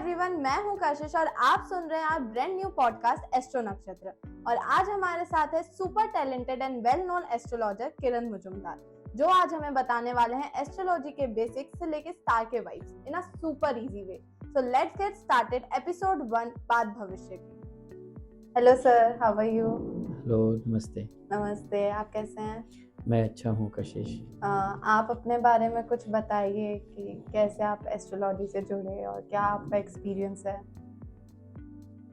Everyone, मैं हूं कशिश और आप सुन रहे हैं आप ब्रांड न्यू पॉडकास्ट एस्ट्रो नक्षत्र। और आज हमारे साथ है super talented and well known astrologer Kiran Mujumdar, जो आज हमें बताने वाले हैं एस्ट्रोलॉजी के बेसिक्स से लेके स्टार के vibes in a super easy way. So let's get started. Episode 1, बात भविष्य की। Hello sir, how are you? Hello, नमस्ते। नमस्ते, आप कैसे हैं? मैं अच्छा हूँ कशिश। आप अपने बारे में कुछ बताइए कि कैसे आप एस्ट्रोलॉजी से जुड़े और क्या आपका एक्सपीरियंस है।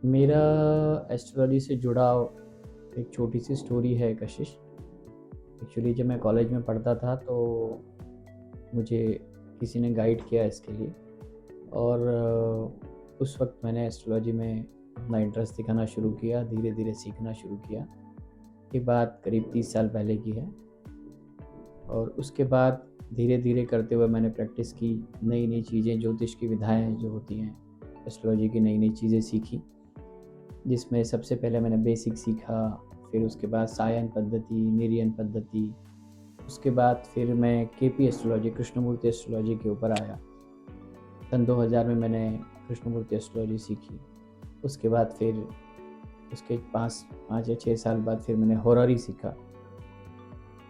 मेरा एस्ट्रोलॉजी से जुड़ाव एक छोटी सी स्टोरी है कशिश। एक्चुअली जब मैं कॉलेज में पढ़ता था तो मुझे किसी ने गाइड किया इसके लिए, और उस वक्त मैंने एस्ट्रोलॉजी में अपना इंटरेस्ट दिखाना शुरू किया, धीरे धीरे सीखना शुरू किया। ये बात करीब 30 साल पहले की है। और उसके बाद धीरे धीरे करते हुए मैंने प्रैक्टिस की, नई नई चीज़ें, ज्योतिष की विधाएं जो होती हैं, एस्ट्रोलॉजी की नई नई चीज़ें सीखी, जिसमें सबसे पहले मैंने बेसिक सीखा, फिर उसके बाद सायन पद्धति, निर्यन पद्धति, उसके बाद फिर मैं केपी एस्ट्रोलॉजी, कृष्णमूर्ति एस्ट्रोलॉजी के ऊपर आया। सन 2000 में मैंने कृष्णमूर्ति एस्ट्रोलॉजी सीखी। उसके बाद फिर उसके 5 या 6 साल बाद फिर मैंने हॉररी सीखा।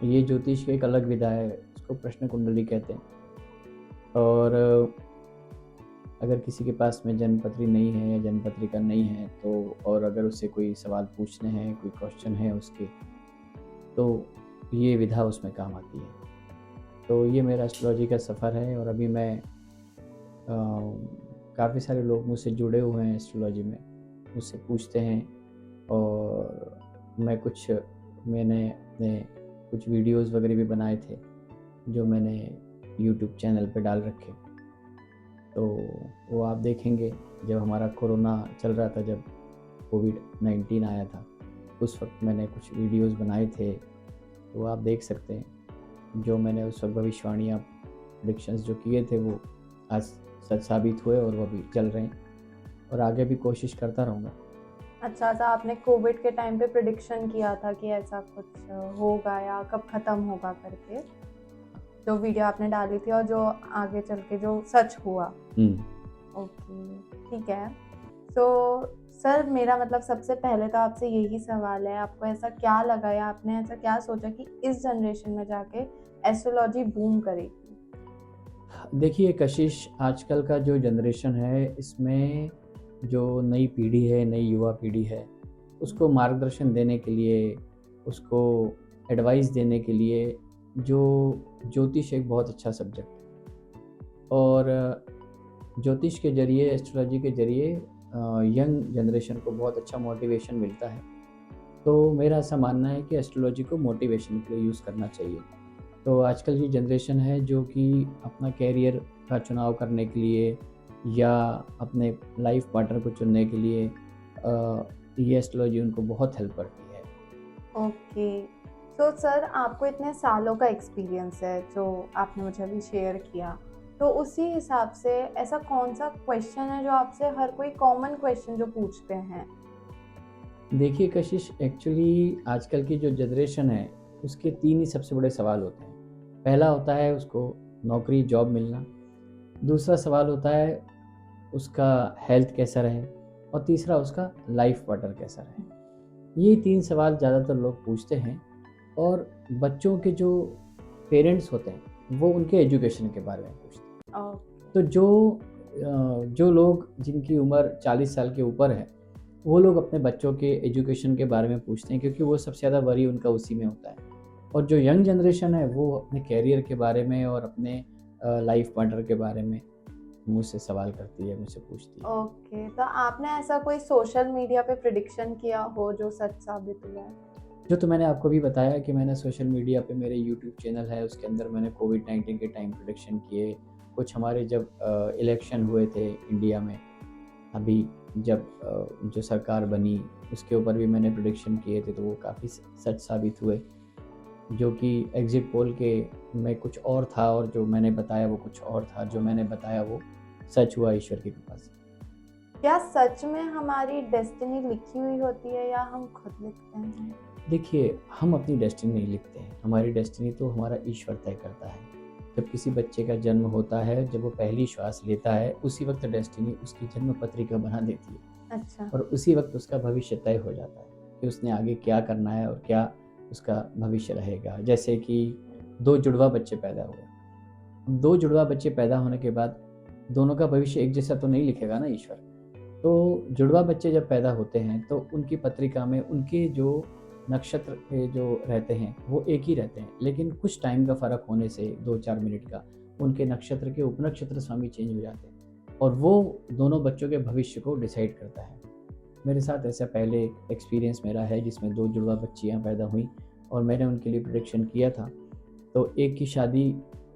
ये ज्योतिष की एक अलग विधा है, इसको प्रश्न कुंडली कहते हैं। और अगर किसी के पास में जन्मपत्री नहीं है या जन्मपत्रिका नहीं है तो, और अगर उससे कोई सवाल पूछने हैं, कोई क्वेश्चन है उसके, तो ये विधा उसमें काम आती है। तो ये मेरा एस्ट्रोलॉजी का सफ़र है। और अभी मैं काफ़ी सारे लोग मुझसे जुड़े हुए हैं एस्ट्रोलॉजी में, मुझसे पूछते हैं, और मैंने अपने कुछ वीडियोस वगैरह भी बनाए थे जो मैंने यूट्यूब चैनल पे डाल रखे। तो वो आप देखेंगे, जब हमारा कोरोना चल रहा था, जब कोविड-19 आया था, उस वक्त मैंने कुछ वीडियोस बनाए थे, तो आप देख सकते हैं। जो मैंने उस वक्त भविष्यवाणियाँ, प्रेडिक्शंस जो किए थे, वो आज सच साबित हुए और वो अभी चल रहे हैं, और आगे भी कोशिश करता रहूँगा। अच्छा, तो आपने कोविड के टाइम पे प्रेडिक्शन किया था कि ऐसा कुछ होगा या कब ख़त्म होगा करके, जो वीडियो आपने डाली थी और जो आगे चल के जो सच हुआ। ओके, ठीक है। तो सर, मेरा मतलब सबसे पहले तो आपसे यही सवाल है, आपको ऐसा क्या लगा या आपने ऐसा क्या सोचा कि इस जनरेशन में जाके एस्ट्रोलॉजी बूम करेगी? देखिए कशिश, आजकल का जो जनरेशन है, इसमें जो नई पीढ़ी है, नई युवा पीढ़ी है, उसको मार्गदर्शन देने के लिए, उसको एडवाइस देने के लिए, जो ज्योतिष एक बहुत अच्छा सब्जेक्ट है। और ज्योतिष के ज़रिए, एस्ट्रोलॉजी के ज़रिए यंग जनरेशन को बहुत अच्छा मोटिवेशन मिलता है। तो मेरा ऐसा मानना है कि एस्ट्रोलॉजी को मोटिवेशन के लिए यूज़ करना चाहिए। तो आजकल की जनरेशन है जो कि अपना कैरियर का चुनाव करने के लिए या अपने लाइफ पार्टनर को चुनने के लिए ये एस्ट्रोलॉजी उनको बहुत हेल्प करती है। ओके, तो सर आपको इतने सालों का एक्सपीरियंस है जो आपने मुझे अभी शेयर किया, तो उसी हिसाब से ऐसा कौन सा क्वेश्चन है जो आपसे हर कोई कॉमन क्वेश्चन जो पूछते हैं? देखिए कशिश, एक्चुअली आजकल की जो जनरेशन है, उसके 3 ही सबसे बड़े सवाल होते हैं। पहला होता है उसको नौकरी, जॉब मिलना। दूसरा सवाल होता है उसका हेल्थ कैसा रहे, और तीसरा उसका लाइफ पार्टनर कैसा रहे। ये 3 सवाल ज़्यादातर लोग पूछते हैं। और बच्चों के जो पेरेंट्स होते हैं, वो उनके एजुकेशन के बारे में पूछते हैं। तो जो लोग जिनकी उम्र 40 साल के ऊपर है, वो लोग अपने बच्चों के एजुकेशन के बारे में पूछते हैं, क्योंकि वो सबसे ज़्यादा वरी उनका उसी में होता है। और जो यंग जनरेशन है, वो अपने कैरियर के बारे में और अपने लाइफ पार्टनर के बारे में मुझसे सवाल करती है, मुझसे पूछती है। ओके, तो आपने ऐसा कोई सोशल मीडिया पे प्रेडिक्शन किया हो जो सच साबित हुआ है? जो तो मैंने आपको भी बताया कि मैंने सोशल मीडिया पे, मेरे यूट्यूब चैनल है, उसके अंदर मैंने कोविड-19 के टाइम प्रेडिक्शन किए। कुछ हमारे जब इलेक्शन हुए थे इंडिया में, अभी जब जो सरकार बनी, उसके ऊपर भी मैंने प्रेडिक्शन किए थे, तो वो काफ़ी सच साबित हुए। जो कि एग्ज़िट पोल के में कुछ और था, और जो मैंने बताया वो कुछ और था। जो मैंने बताया वो सच हुआ ईश्वर की कृपा से। क्या सच में हमारी डेस्टिनी लिखी हुई होती है या हम खुद लिखते हैं? देखिए, हम अपनी डेस्टिनी नहीं लिखते हैं, हमारी डेस्टिनी तो हमारा ईश्वर तय करता है। जब किसी बच्चे का जन्म होता है, जब वो पहली श्वास लेता है, उसी वक्त डेस्टिनी उसकी जन्म पत्रिका बना देती है अच्छा। और उसी वक्त उसका भविष्य तय हो जाता है कि उसने आगे क्या करना है और क्या उसका भविष्य रहेगा। जैसे कि 2 जुड़वा बच्चे पैदा हुए, 2 जुड़वा बच्चे पैदा होने के बाद दोनों का भविष्य एक जैसा तो नहीं लिखेगा ना ईश्वर। तो जुड़वा बच्चे जब पैदा होते हैं तो उनकी पत्रिका में उनके जो नक्षत्र के जो रहते हैं वो एक ही रहते हैं, लेकिन कुछ टाइम का फ़र्क होने से 2-4 मिनट का उनके नक्षत्र के उपनक्षत्र स्वामी चेंज हो जाते हैं और वो दोनों बच्चों के भविष्य को डिसाइड करता है। मेरे साथ ऐसा पहले एक्सपीरियंस मेरा है जिसमें 2 जुड़वा बच्चियाँ पैदा हुई और मैंने उनके लिए प्रेडिक्शन किया था। तो एक की शादी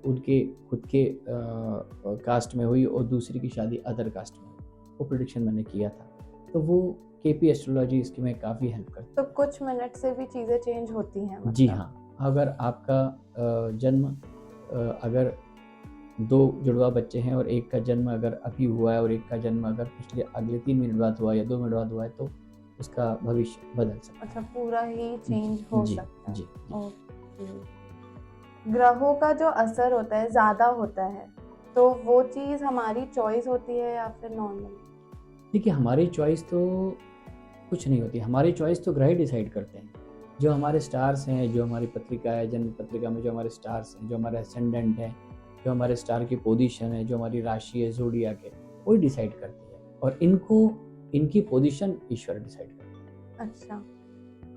उनके खुद के कास्ट में हुई और दूसरी की शादी अदर कास्ट में हुई। वो प्रेडिक्शन मैंने किया था। तो वो केपी एस्ट्रोलॉजी इसकी में काफ़ी हेल्प करती तो कुछ मिनट से भी चीज़ें चेंज होती हैं है। जी मतलब? हाँ, अगर आपका जन्म अगर 2 जुड़वा बच्चे हैं और एक का जन्म अगर अभी हुआ है और एक का जन्म अगर पिछले अगले 3 मिनट बाद हुआ या 2 मिनट बाद हुआ है तो उसका भविष्य बदल सकता है। अच्छा, पूरा ही चेंज हो जी, सकता है। जी, जी। ओके। ग्रहों का जो असर होता है ज़्यादा होता है, तो वो चीज़ हमारी चॉइस होती है या फिर नॉर्मल? देखिए, हमारी चॉइस तो कुछ नहीं होती, हमारी चॉइस तो ग्रह ही डिसाइड करते हैं। जो हमारे स्टार्स हैं, जो हमारी पत्रिका है, जन्म पत्रिका में जो हमारे स्टार्स हैं, जो हमारे असेंडेंट हैं, जो हमारे स्टार की पोजीशन है, जो हमारी राशि है, ज़ोडिएक है, वही डिसाइड करती है और इनकी पोजीशन ईश्वर डिसाइड करता है। अच्छा,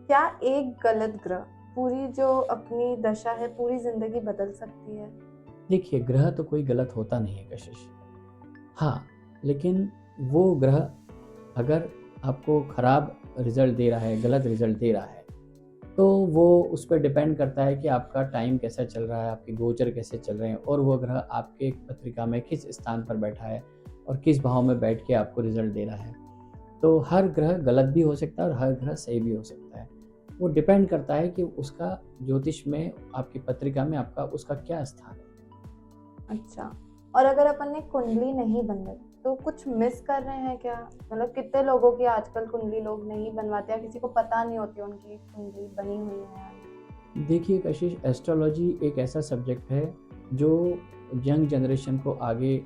क्या एक गलत ग्रह पूरी जो अपनी दशा है, पूरी ज़िंदगी बदल सकती है? देखिए, ग्रह तो कोई गलत होता नहीं है कशिश। हाँ, लेकिन वो ग्रह अगर आपको खराब रिज़ल्ट दे रहा है, गलत रिज़ल्ट दे रहा है, तो वो उस पे डिपेंड करता है कि आपका टाइम कैसा चल रहा है, आपके गोचर कैसे चल रहे हैं और वो ग्रह आपके पत्रिका में किस स्थान पर बैठा है और किस भाव में बैठ के आपको रिज़ल्ट दे रहा है। तो हर ग्रह गलत भी हो सकता है और हर ग्रह सही भी हो सकता है। वो डिपेंड करता है कि उसका ज्योतिष में, आपकी पत्रिका में आपका उसका क्या स्थान है। अच्छा, और अगर अपन ने कुंडली नहीं बनवाई, तो कुछ मिस कर रहे हैं क्या? मतलब कितने लोगों की आजकल कुंडली लोग नहीं बनवाते या किसी को पता नहीं होती उनकी कुंडली बनी हुई है या नहीं? देखिए कशिश, एस्ट्रोलॉजी एक ऐसा सब्जेक्ट है जो यंग जनरेशन को आगे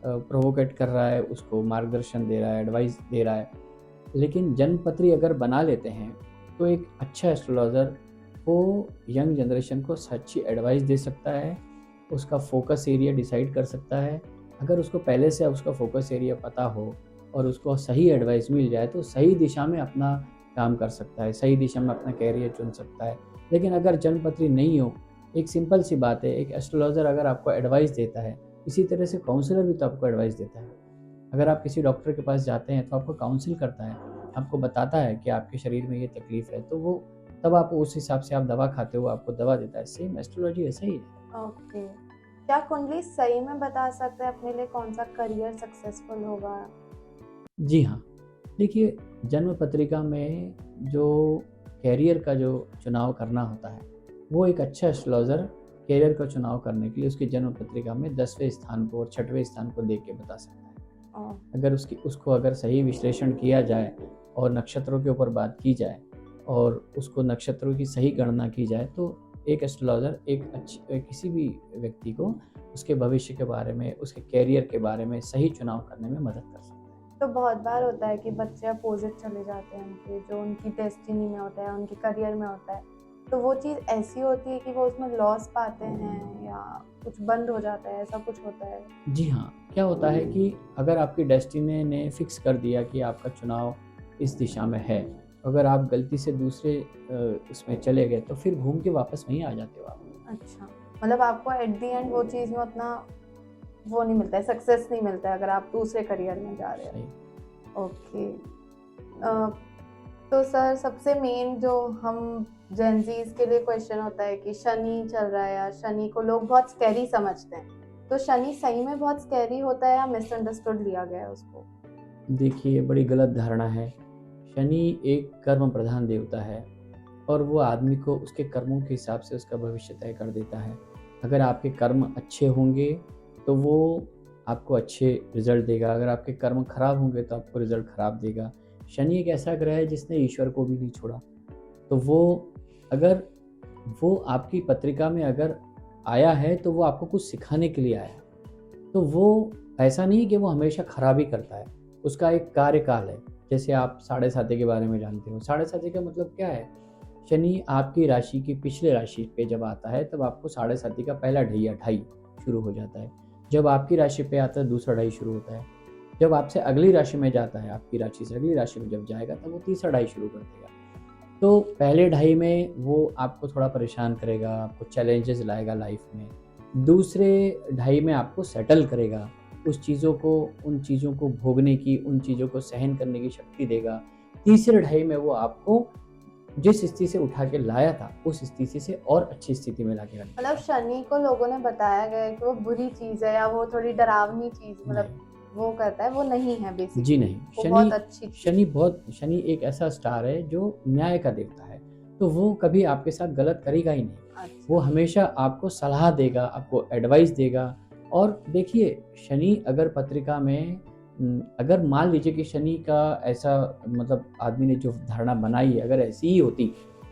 प्रोवोकेट कर रहा है, उसको मार्गदर्शन दे रहा है, एडवाइस दे रहा है। लेकिन जन्मपत्री अगर बना लेते हैं तो एक अच्छा एस्ट्रोलॉजर वो यंग जनरेशन को सच्ची एडवाइस दे सकता है, उसका फोकस एरिया डिसाइड कर सकता है। अगर उसको पहले से उसका फोकस एरिया पता हो और उसको सही एडवाइस मिल जाए तो सही दिशा में अपना काम कर सकता है, सही दिशा में अपना कैरियर चुन सकता है। लेकिन अगर जन्मपत्री नहीं हो, एक सिंपल सी बात है, एक एस्ट्रोलॉजर अगर आपको एडवाइस देता है, इसी तरह से काउंसलर भी तो आपको एडवाइस देता है। अगर आप किसी डॉक्टर के पास जाते हैं तो आपको काउंसिल करता है, आपको बताता है कि आपके शरीर में ये तकलीफ है, तो वो तब आप उस हिसाब से आप दवा खाते हो, आपको दवा देता है। सेम एस्ट्रोलॉजी ऐसा ही है। ओके। क्या कुंडली सही में बता सकता है अपने लिए कौन सा करियर सक्सेसफुल होगा? जी हाँ, देखिए, जन्म पत्रिका में जो कैरियर का जो चुनाव करना होता है, वो एक अच्छा एस्ट्रोलॉजर कैरियर का चुनाव करने के लिए उसकी जन्म पत्रिका में 10वें स्थान को और 6वें स्थान को देख के बता सकता है। ओह, अगर उसको अगर सही विश्लेषण किया जाए और नक्षत्रों के ऊपर बात की जाए और उसको नक्षत्रों की सही गणना की जाए तो एक एस्ट्रोलॉजर किसी भी व्यक्ति को उसके भविष्य के बारे में, उसके कैरियर के बारे में सही चुनाव करने में मदद कर सकता है। तो बहुत बार होता है कि बच्चे अपोजिट चले जाते हैं उनके, जो उनकी डेस्टिनी में होता है, उनके करियर में होता है। तो वो चीज़ ऐसी होती है कि वो उसमें लॉस पाते हैं या कुछ बंद हो जाता है, ऐसा कुछ होता है? जी हाँ, क्या होता है कि अगर आपकी डेस्टिनी ने फिक्स कर दिया कि आपका चुनाव इस दिशा में है, अगर आप गलती से दूसरे उसमें चले गए तो फिर घूम के वापस वहीं आ जाते हो आप। अच्छा, मतलब आपको एट द एंड वो चीज़ में उतना वो नहीं मिलता है, सक्सेस नहीं मिलता है अगर आप दूसरे करियर में जा रहे सही। हो। ओके। तो सर सबसे मेन जो हम जेनज़ीज़ के लिए क्वेश्चन होता है कि शनि चल रहा है या शनि को लोग बहुत स्कैरी समझते हैं। तो शनि सही में बहुत स्कैरी होता है या मिसअंडरस्टूड लिया गया है उसको? देखिए, बड़ी गलत धारणा है। शनि एक कर्म प्रधान देवता है और वो आदमी को उसके कर्मों के हिसाब से उसका भविष्य तय कर देता है। अगर आपके कर्म अच्छे होंगे तो वो आपको अच्छे रिजल्ट देगा, अगर आपके कर्म खराब होंगे तो आपको रिजल्ट खराब देगा। शनि एक ऐसा ग्रह है जिसने ईश्वर को भी नहीं छोड़ा। तो वो अगर वो आपकी पत्रिका में अगर आया है तो वो आपको कुछ सिखाने के लिए आया है। तो वो ऐसा नहीं कि वो हमेशा खराबी करता है, उसका एक कार्यकाल है। जैसे आप साढ़े साती के बारे में जानते हो, साढ़े साती का मतलब क्या है? शनि आपकी राशि की पिछले राशि पे जब आता है तब आपको साढ़े साती का पहला ढैया ढाई शुरू हो जाता है। जब आपकी राशि पे आता है दूसरा ढाई शुरू होता है। जब आपसे अगली राशि में जाता है, आपकी राशि से अगली राशि में जब जाएगा तब वो तीसरा ढाई शुरू कर देगा। तो पहले ढाई में वो आपको थोड़ा परेशान करेगा, आपको चैलेंजेस लाएगा लाइफ में। दूसरे ढाई में आपको सेटल करेगा, उस चीज़ों को उन चीज़ों को भोगने की, उन चीज़ों को सहन करने की शक्ति देगा। तीसरे ढाई में वो आपको जिस स्थिति से उठा के लाया था, उस स्थिति से और अच्छी स्थिति में लाके रखेगा। मतलब शनि को लोगों ने बताया गया है कि वो बुरी चीज है या वो थोड़ी डरावनी चीज मतलब वो करता है, वो नहीं है बेसिकली। जी नहीं, वो बहुत अच्छी चीज। शनि एक ऐसा स्टार है जो न्याय का देवता है, तो वो कभी आपके साथ गलत करेगा ही नहीं। अच्छा। वो हमेशा आपको सलाह देगा, आपको एडवाइस देगा। और देखिए, शनि अगर पत्रिका में अगर मान लीजिए कि शनि का ऐसा मतलब आदमी ने जो धारणा बनाई है अगर ऐसी ही होती,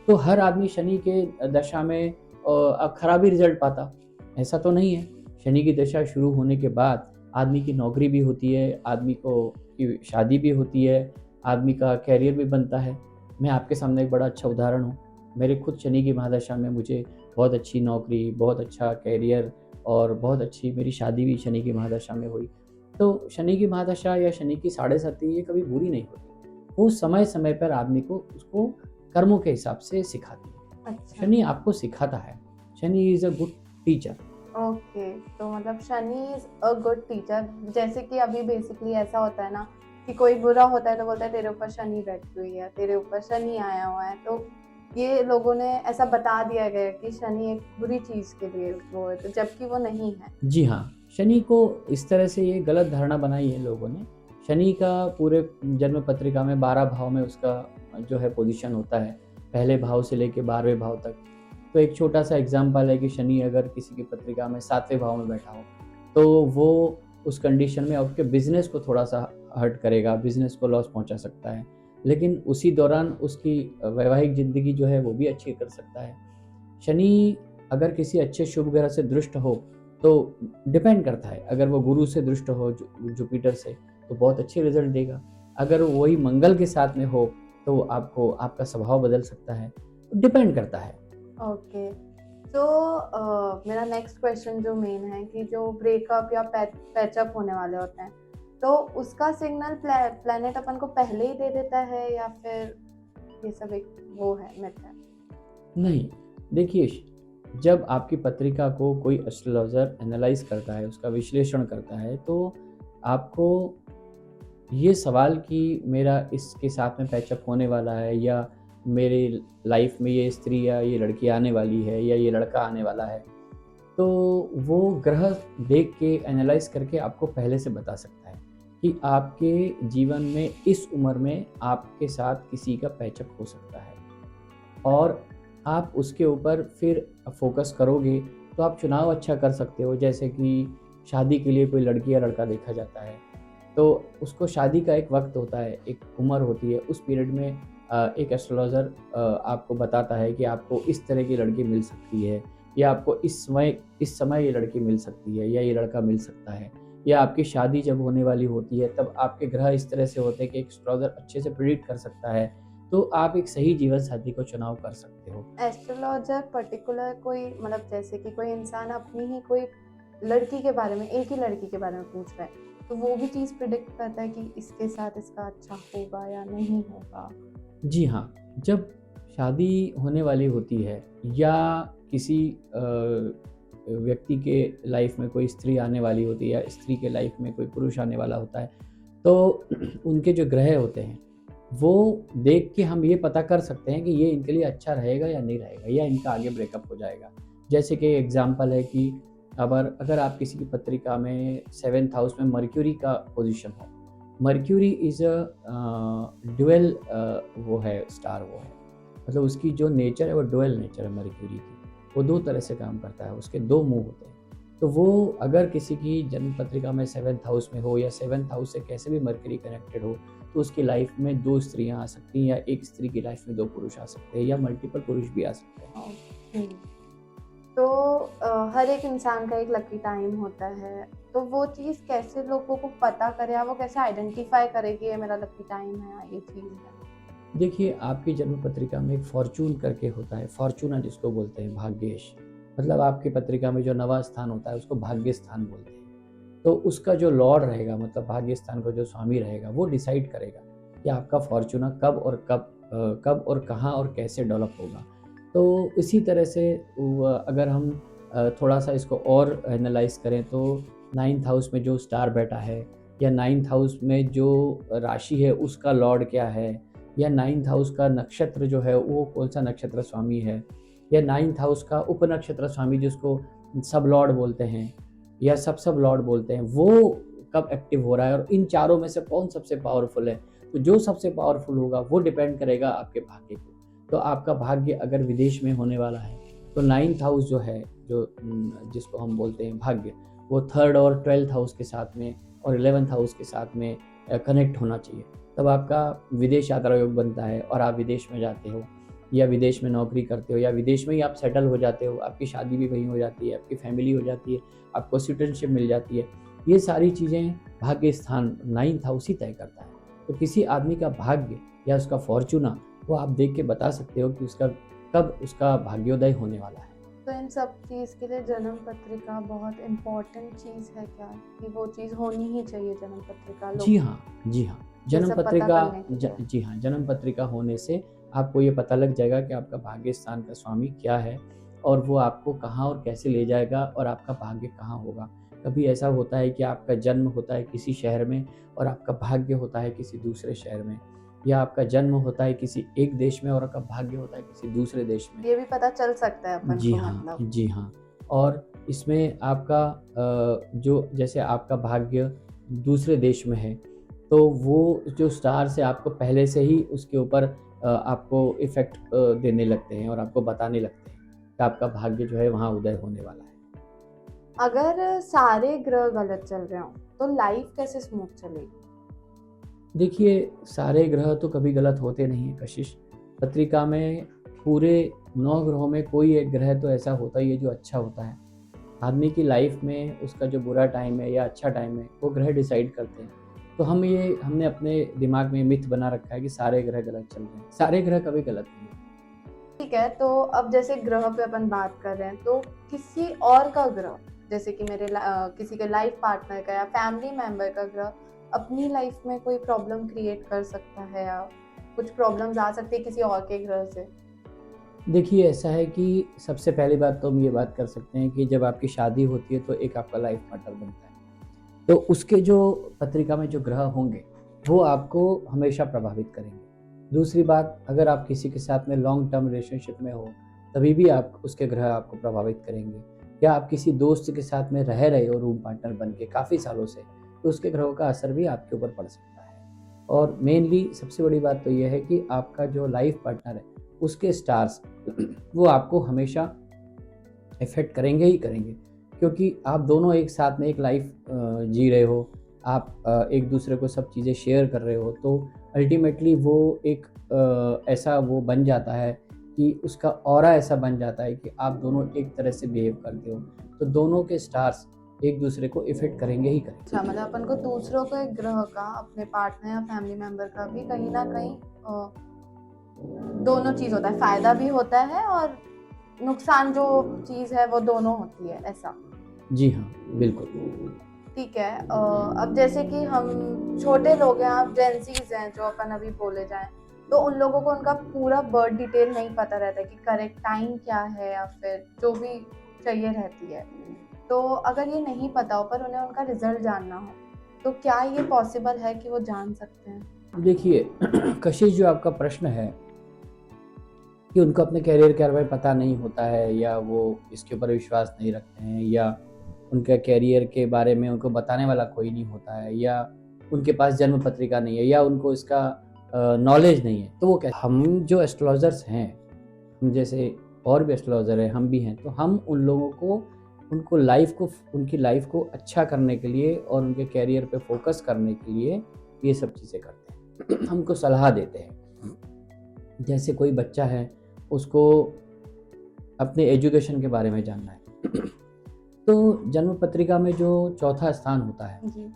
तो हर आदमी शनि के दशा में अब खराब ही रिजल्ट पाता। ऐसा तो नहीं है। शनि की दशा शुरू होने के बाद आदमी की नौकरी भी होती है, आदमी को की शादी भी होती है, आदमी का करियर भी बनता है। मैं आपके सामने एक बड़ा अच्छा उदाहरण हूँ। मेरे खुद शनि की महादशा में मुझे बहुत अच्छी नौकरी, बहुत अच्छा करियर और बहुत अच्छी मेरी शादी भी शनि की महादशा में हुई। तो शनि की महादशा या शनि की साढ़े साती ये कभी बुरी नहीं होती। वो समय-समय पर आदमी को उसको कर्मों के हिसाब से सिखाती है। अच्छा। शनि आपको सिखाता है। Shani is a good teacher. Okay, तो मतलब Shani is a good teacher. जैसे कि अभी बेसिकली ऐसा होता है ना कि कोई बुरा होता है तो बोलता है तेरे ऊपर शनि बैठी हुई है, तेरे ऊपर शनि आया हुआ है। तो ये लोगों ने ऐसा बता दिया गया है कि शनि एक बुरी चीज के लिए वो है, तो जबकि वो नहीं है। जी हाँ, शनि को इस तरह से ये गलत धारणा बनाई है लोगों ने। शनि का पूरे जन्म पत्रिका में 12 भाव में उसका जो है पोज़ीशन होता है, पहले भाव से लेके 12वें भाव तक। तो एक छोटा-सा एग्ज़ाम्पल है कि शनि अगर किसी की पत्रिका में 7वें भाव में बैठा हो, तो वो उस कंडीशन में आपके बिज़नेस को थोड़ा-सा हर्ट करेगा, बिज़नेस को लॉस पहुँचा सकता है। लेकिन उसी दौरान उसकी वैवाहिक ज़िंदगी जो है वो भी अच्छी कर सकता है। शनि अगर किसी अच्छे शुभ ग्रह से दृष्ट हो, तो डिपेंड करता है, अगर वो गुरु से दृष्ट हो जुपिटर से, तो बहुत अच्छे रिज़ल्ट देगा। अगर वही मंगल के साथ में हो, तो आपको आपका स्वभाव बदल सकता है। डिपेंड करता है। ओके। तो मेरा नेक्स्ट क्वेश्चन जो मेन है कि जो ब्रेकअप या पैचअप होने वाले होते हैं, तो उसका सिग्नल प्लैनेट अपन को पहले ही दे देता है या फिर ये सब एक वो है मिथ है? नहीं, देखिए, जब आपकी पत्रिका को कोई एस्ट्रोलॉज़र एनालाइज़ करता है, उसका विश्लेषण करता है, तो आपको ये सवाल कि मेरा इसके साथ में पैचअप होने वाला है या मेरी लाइफ में ये स्त्री या ये लड़की आने वाली है या ये लड़का आने वाला है, तो वो ग्रह देख के एनालाइज़ करके आपको पहले से बता सकता है कि आपके जीवन में इस उम्र में आपके साथ किसी का पैचअप हो सकता है। और आप उसके ऊपर फिर फ़ोकस करोगे तो आप चुनाव अच्छा कर सकते हो। जैसे कि शादी के लिए कोई लड़की या लड़का देखा जाता है, तो उसको शादी का एक वक़्त होता है, एक उम्र होती है। उस पीरियड में एक एस्ट्रोलॉज़र आपको बताता है कि आपको इस तरह की लड़की मिल सकती है या आपको इस समय ये लड़की मिल सकती है या ये लड़का मिल सकता है, या आपकी शादी जब होने वाली होती है तब आपके ग्रह इस तरह से होते हैं कि एक एस्ट्रोलॉज़र अच्छे से प्रेडिक्ट कर सकता है। तो आप एक सही जीवन साथी को चुनाव कर सकते हो। एस्ट्रोलॉजर पर्टिकुलर कोई मतलब जैसे कि कोई इंसान अपनी ही कोई लड़की के बारे में, एक ही लड़की के बारे में पूछ रहा है, तो वो भी चीज़ प्रिडिक्ट करता है कि इसके साथ इसका अच्छा होगा या नहीं होगा? जी हाँ, जब शादी होने वाली होती है या किसी व्यक्ति के लाइफ में कोई स्त्री आने वाली होती है या स्त्री के लाइफ में कोई पुरुष आने वाला होता है, तो उनके जो ग्रह होते हैं, वो देख के हम ये पता कर सकते हैं कि ये इनके लिए अच्छा रहेगा या नहीं रहेगा या इनका आगे ब्रेकअप हो जाएगा। जैसे कि एग्ज़ाम्पल है कि अगर आप किसी की पत्रिका में 7th हाउस में मर्क्यूरी का पोज़ीशन हो, मर्क्यूरी इज़ अ ड्यूअल वो है स्टार वो है। मतलब उसकी जो नेचर है वो ड्यूअल नेचर है मर्क्यूरी की। वो 2 तरह से काम करता है, उसके 2 मुँह होते हैं। तो वो अगर किसी की जन्म पत्रिका में 7th हाउस में हो या 7th हाउस से कैसे भी मर्क्यूरी कनेक्टेड हो, तो उसकी लाइफ में 2 स्त्रियाँ आ सकती हैं या एक स्त्री की लाइफ में 2 पुरुष आ सकते हैं या मल्टीपल पुरुष भी आ सकते हैं। ओके। तो हर एक इंसान का एक लकी टाइम होता है, तो वो चीज़ कैसे लोगों को पता करे या वो कैसे आइडेंटिफाई करे कि ये मेरा लकी टाइम है या ये चीज़ है? देखिए, आपकी जन्म पत्रिका में एक फॉर्च्यून करके होता है, फॉर्च्यूना जिसको बोलते हैं, भाग्येश। मतलब आपकी पत्रिका में जो 9वां स्थान होता है उसको भाग्य स्थान बोलते हैं। तो उसका जो लॉर्ड रहेगा, मतलब भाग्य स्थान का जो स्वामी रहेगा, वो डिसाइड करेगा कि आपका फॉर्च्यूना कब और कहाँ और कैसे डेवलप होगा। तो इसी तरह से अगर हम थोड़ा-सा इसको और एनालाइज़ करें तो 9th हाउस में जो स्टार बैठा है, या 9th हाउस में जो राशि है उसका लॉर्ड क्या है, या 9th हाउस का नक्षत्र जो है वो कौन-सा नक्षत्र स्वामी है, या 9th हाउस का उपनक्षत्र स्वामी जिसको सब लॉर्ड बोलते हैं या सब लॉर्ड बोलते हैं, वो कब एक्टिव हो रहा है और इन चारों में से कौन सबसे पावरफुल है। तो जो सबसे पावरफुल होगा वो डिपेंड करेगा आपके भाग्य को। तो आपका भाग्य अगर विदेश में होने वाला है तो 9th हाउस जो है, जो जिसको हम बोलते हैं भाग्य, वो 3rd और 12th हाउस के साथ में और 11th हाउस के साथ में कनेक्ट होना चाहिए। तब आपका विदेश यात्रा योग बनता है और आप विदेश में जाते हो या विदेश में नौकरी करते हो या विदेश में ही आप सेटल हो जाते हो, आपकी शादी भी वहीं हो जाती है, आपकी फैमिली हो जाती है, आपको सिटीजनशिप मिल जाती है। ये सारी चीज़ें भाग्य स्थान 9th हाउस ही तय करता है। तो किसी आदमी का भाग्य या उसका फॉर्च्यूना वो आप देख के बता सकते हो कि उसका कब उसका भाग्योदय होने वाला है। तो इन सब चीज़ के लिए जन्म पत्रिका बहुत इम्पोर्टेंट चीज़ है क्या? कि वो चीज़ होनी ही चाहिए जन्म पत्रिका जी लोग हाँ, जी हाँ। ये जन्म सब पता पत्रिका करने के लिए? जी हाँ, जन्म पत्रिका होने से आपको ये पता लग जाएगा कि आपका भाग्य स्थान का स्वामी क्या है और वो आपको कहाँ और कैसे ले जाएगा और आपका भाग्य कहाँ होगा। कभी ऐसा होता है कि आपका जन्म होता है किसी शहर में और आपका भाग्य होता है किसी दूसरे शहर में, या आपका जन्म होता है किसी एक देश में और आपका भाग्य होता है किसी दूसरे देश में। ये भी पता चल सकता है अपन जी को हाँ, मतलब। जी हाँ। और इसमें आपका जो जैसे आपका भाग्य दूसरे देश में है, तो वो जो स्टार्स है आपको पहले से ही उसके ऊपर आपको इफ़ेक्ट देने लगते हैं और आपको बताने लगते हैं कि आपका भाग्य जो है वहाँ उदय होने वाला है। अगर सारे ग्रह गलत चल रहे हों, तो लाइफ कैसे स्मूथ चलेगी? देखिए, सारे ग्रह तो कभी गलत होते नहीं हैं कशिश। पत्रिका में पूरे 9 ग्रहों में कोई एक ग्रह तो ऐसा होता ही है जो अच्छा होता है। आदमी की लाइफ में उसका जो बुरा टाइम है या अच्छा टाइम है वो ग्रह डिसाइड करते हैं। तो हमने अपने दिमाग में मिथ बना रखा है कि सारे ग्रह गलत चल रहे हैं। सारे ग्रह कभी गलत नहीं है। ठीक है, तो अब जैसे ग्रह पे अपन बात कर रहे हैं, तो किसी और का ग्रह, जैसे कि किसी के लाइफ पार्टनर का या फैमिली मेंबर का ग्रह अपनी लाइफ में कोई प्रॉब्लम क्रिएट कर सकता है या कुछ प्रॉब्लम्स आ सकती है किसी और के ग्रह से? देखिए, ऐसा है कि सबसे पहली बात तो हम ये बात कर सकते हैं कि जब आपकी शादी होती है तो एक आपका लाइफ पार्टनर बनता है। तो उसके जो पत्रिका में जो ग्रह होंगे वो आपको हमेशा प्रभावित करेंगे। दूसरी बात, अगर आप किसी के साथ में लॉन्ग टर्म रिलेशनशिप में हो तभी भी आप उसके ग्रह आपको प्रभावित करेंगे, या आप किसी दोस्त के साथ में रह रहे हो रूम पार्टनर बन के काफ़ी सालों से, तो उसके ग्रहों का असर भी आपके ऊपर पड़ सकता है। और मेनली सबसे बड़ी बात तो ये है कि आपका जो लाइफ पार्टनर है उसके स्टार्स वो आपको हमेशा इफ़ेक्ट करेंगे ही करेंगे, क्योंकि आप दोनों एक साथ में एक लाइफ जी रहे हो, आप एक दूसरे को सब चीज़ें शेयर कर रहे हो, तो अल्टीमेटली वो एक ऐसा वो बन जाता है कि उसका ऑरा ऐसा बन जाता है कि आप दोनों एक तरह से बिहेव करते हो, तो दोनों के स्टार्स एक दूसरे को इफ़ेक्ट करेंगे ही करेंगे। अच्छा, मतलब अपन को दूसरों के ग्रह का अपने पार्टनर या फैमिली मेंबर का भी कहीं ना कहीं दोनों चीज होता है, फायदा भी होता है और नुकसान जो चीज है वो दोनों होती है, ऐसा? जी हाँ, बिल्कुल। ठीक है। अब जैसे कि हम छोटे लोग हैं, आप जेंसीज हैं जो अपन अभी बोले जाएं, तो उन लोगों को उनका पूरा बर्थ डिटेल नहीं पता रहता कि करेक्ट टाइम क्या है या फिर जो भी चाहिए रहती है। तो अगर ये नहीं पता हो पर उन्हें उनका रिजल्ट जानना हो, तो क्या ये पॉसिबल है कि वो जान सकते हैं? देखिए कशिश, जो आपका प्रश्न है कि उनको अपने करियर के बारे में पता नहीं होता है या वो इसके ऊपर विश्वास नहीं रखते हैं, या उनका करियर के बारे में उनको बताने वाला कोई नहीं होता है, या उनके पास जन्म पत्रिका नहीं है, या उनको इसका नॉलेज नहीं है, तो वो क्या, हम जो एस्ट्रोलॉजर्स हैं, हम जैसे और भी एस्ट्रोलॉजर हैं, हम भी हैं, तो हम उन लोगों को उनकी लाइफ को अच्छा करने के लिए और उनके करियर पे फोकस करने के लिए ये सब चीज़ें करते हैं हमको सलाह देते हैं। जैसे कोई बच्चा है, उसको अपने एजुकेशन के बारे में जानना है तो जन्म पत्रिका में जो चौथा स्थान होता है जी।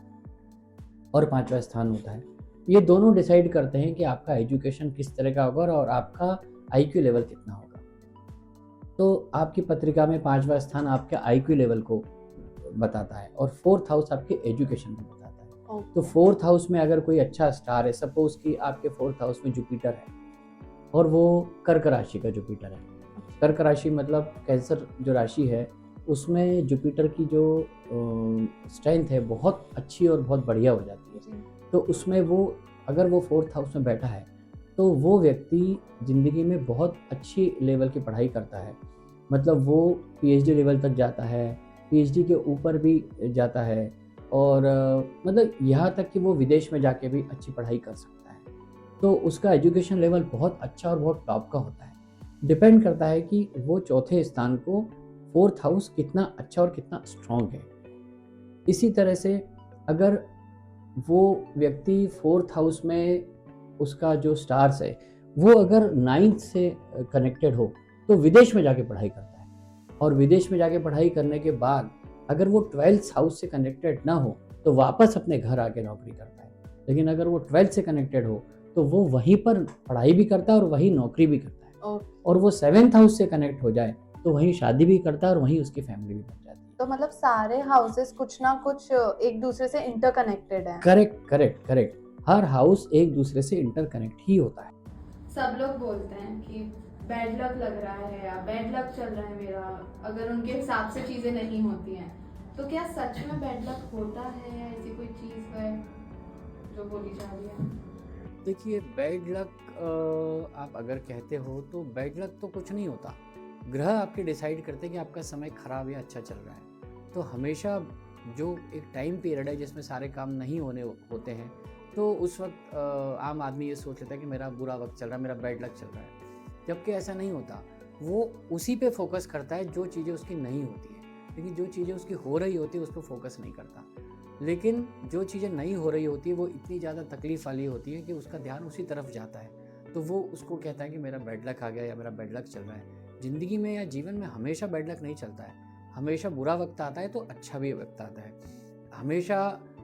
और पांचवा स्थान होता है, ये दोनों डिसाइड करते हैं कि आपका एजुकेशन किस तरह का होगा और आपका आईक्यू लेवल कितना होगा। तो आपकी पत्रिका में पांचवा स्थान आपके आईक्यू लेवल को बताता है और फोर्थ हाउस आपके एजुकेशन को बताता है। तो फोर्थ हाउस में अगर कोई अच्छा स्टार है, सपोज कि आपके फोर्थ हाउस में जुपिटर है और वो कर्क राशि का जुपिटर है। कर्क राशि मतलब कैंसर जो राशि है उसमें जुपिटर की जो स्ट्रेंथ है बहुत अच्छी और बहुत बढ़िया हो जाती है। तो उसमें वो अगर वो फोर्थ हाउस में बैठा है तो वो व्यक्ति ज़िंदगी में बहुत अच्छी लेवल की पढ़ाई करता है, मतलब वो पीएचडी लेवल तक जाता है, पीएचडी के ऊपर भी जाता है और मतलब यहाँ तक कि वो विदेश में जाके भी अच्छी पढ़ाई कर सकता है। तो उसका एजुकेशन लेवल बहुत अच्छा और बहुत टॉप का होता है। डिपेंड करता है कि वो चौथे स्थान को फोर्थ हाउस कितना अच्छा और कितना स्ट्रॉन्ग है। इसी तरह से अगर वो व्यक्ति फोर्थ हाउस में उसका जो स्टार्स है वो अगर नाइन्थ से कनेक्टेड हो तो विदेश में जाके पढ़ाई करता है, और विदेश में जाके पढ़ाई करने के बाद अगर वो ट्वेल्थ हाउस से कनेक्टेड ना हो तो वापस अपने घर आके नौकरी करता है। लेकिन अगर वो ट्वेल्थ से कनेक्टेड हो तो वो वहीं पर पढ़ाई भी करता है और वहीं नौकरी भी करता है। और वो सेवेंथ हाउस से कनेक्ट हो जाए तो वहीं शादी भी करता है और वहीं उसकी फैमिली भी बन जाती है। तो मतलब सारे हाउसेस कुछ ना कुछ एक दूसरे से इंटरकनेक्टेड हैं। करेक्ट करेक्ट करेक्ट, हर हाउस एक दूसरे से इंटरकनेक्ट ही होता है। सब लोग बोलते हैं कि बैड लक लग रहा है या बैड लक चल रहा है मेरा, अगर उनके हिसाब से चीजें नहीं होती हैं। तो क्या सच में बैड लक होता है या ऐसी कोई चीज है जो बोली जा रही है? देखिए बैड लक आप अगर कहते हो तो बैड लक तो कुछ नहीं होता। ग्रह आपके डिसाइड करते हैं कि आपका समय खराब या अच्छा चल रहा है। तो हमेशा जो एक टाइम पीरियड है जिसमें सारे काम नहीं होते हैं तो उस वक्त आम आदमी ये सोच लेता है कि मेरा बुरा वक्त चल रहा है, मेरा बैड लक चल रहा है। जबकि ऐसा नहीं होता। वो उसी पे फोकस करता है जो चीज़ें उसकी नहीं होती है, लेकिन जो चीज़ें उसकी हो रही होती है उस पर फोकस नहीं करता। लेकिन जो चीज़ें नहीं हो रही होती है वो इतनी ज़्यादा तकलीफ़ वाली होती है कि उसका ध्यान उसी तरफ जाता है। तो वो उसको कहता है कि मेरा बैड लक आ गया या मेरा बैड लक चल रहा है। ज़िंदगी में या जीवन में हमेशा बैड लक नहीं चलता है। हमेशा बुरा वक्त आता है तो अच्छा भी वक्त आता है। हमेशा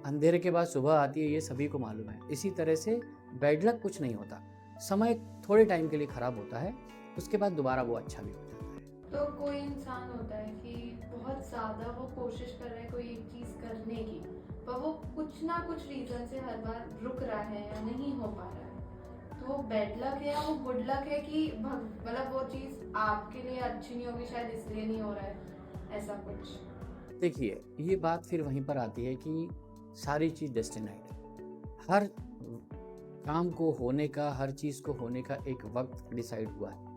अंधेरे के बाद सुबह आती है, ये सभी को मालूम है। इसी तरह से बैड लक कुछ नहीं होता। समय थोड़े टाइम के लिए ख़राब होता है, उसके बाद दोबारा वो अच्छा भी हो जाता है। तो कोई इंसान होता है कि बहुत ज़्यादा वो कोशिश कर रहा है कोई एक चीज़ करने की, पर वो कुछ ना कुछ रीज़न से हर बार रुक रहा है या नहीं हो पा रहा है। तो वो बैड लक है या वो गुड लक है कि मतलब वो चीज़ आपके लिए अच्छी नहीं होगी शायद इसलिए नहीं हो रहा है, ऐसा कुछ? देखिए ये बात फिर वहीं पर आती है कि सारी चीज़ डेस्टिनाइड है। हर काम को होने का, हर चीज़ को होने का एक वक्त डिसाइड हुआ है।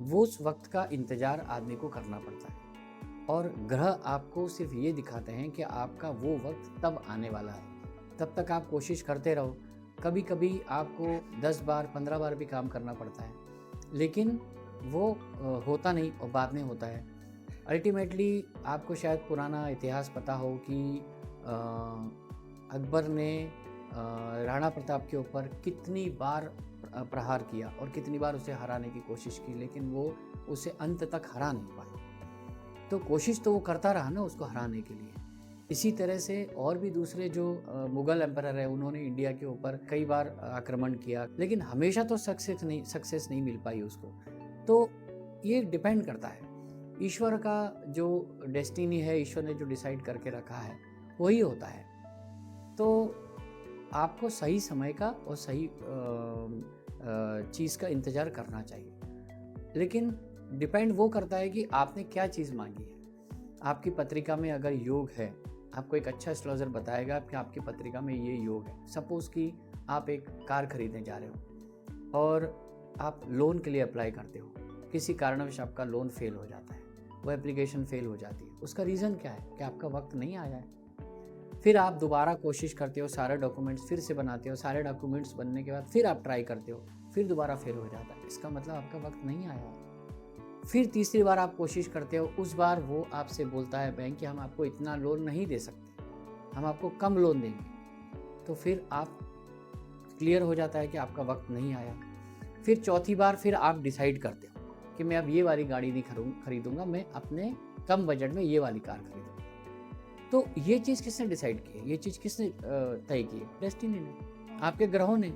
वो उस वक्त का इंतज़ार आदमी को करना पड़ता है और ग्रह आपको सिर्फ ये दिखाते हैं कि आपका वो वक्त तब आने वाला है। तब तक आप कोशिश करते रहो। कभी कभी आपको 10 बार 15 बार भी काम करना पड़ता है, लेकिन वो होता नहीं और बाद में होता है। अल्टीमेटली आपको शायद पुराना इतिहास पता हो कि अकबर ने राणा प्रताप के ऊपर कितनी बार प्रहार किया और कितनी बार उसे हराने की कोशिश की, लेकिन वो उसे अंत तक हरा नहीं पाए। तो कोशिश तो वो करता रहा ना उसको हराने के लिए। इसी तरह से और भी दूसरे जो मुगल एम्परर है उन्होंने इंडिया के ऊपर कई बार आक्रमण किया, लेकिन हमेशा तो सक्सेस नहीं मिल पाई उसको। तो ये डिपेंड करता है, ईश्वर का जो डेस्टिनी है, ईश्वर ने जो डिसाइड करके रखा है वही होता है। तो आपको सही समय का और सही चीज़ का इंतज़ार करना चाहिए, लेकिन डिपेंड वो करता है कि आपने क्या चीज़ मांगी है। आपकी पत्रिका में अगर योग है, आपको एक अच्छा एस्ट्रोलॉजर बताएगा कि आपकी पत्रिका में ये योग है। सपोज़ कि आप एक कार खरीदने जा रहे हो और आप लोन के लिए अप्लाई करते हो, किसी कारणवश आपका लोन फेल हो जाता है, वो एप्लीकेशन फेल हो जाती है। उसका रीज़न क्या है कि आपका वक्त नहीं आया है। फिर आप दोबारा कोशिश करते हो, सारे डॉक्यूमेंट्स फिर से बनाते हो, सारे डॉक्यूमेंट्स बनने के बाद फिर आप ट्राई करते हो, फिर दोबारा फेल हो जाता है। इसका मतलब आपका वक्त नहीं आया है। फिर तीसरी बार आप कोशिश करते हो, उस बार वो आपसे बोलता है बैंक कि हम आपको इतना लोन नहीं दे सकते, हम आपको कम लोन देंगे। तो फिर आप क्लियर हो जाता है कि आपका वक्त नहीं आया। फिर चौथी बार फिर आप डिसाइड करते हो कि मैं अब ये वाली गाड़ी नहीं खरीदूंगा, मैं अपने कम बजट में ये वाली कार खरीदूंगा। तो ये चीज़ किसने डिसाइड की है, ये चीज़ किसने तय की है? डेस्टिनी ने, आपके ग्रहों ने।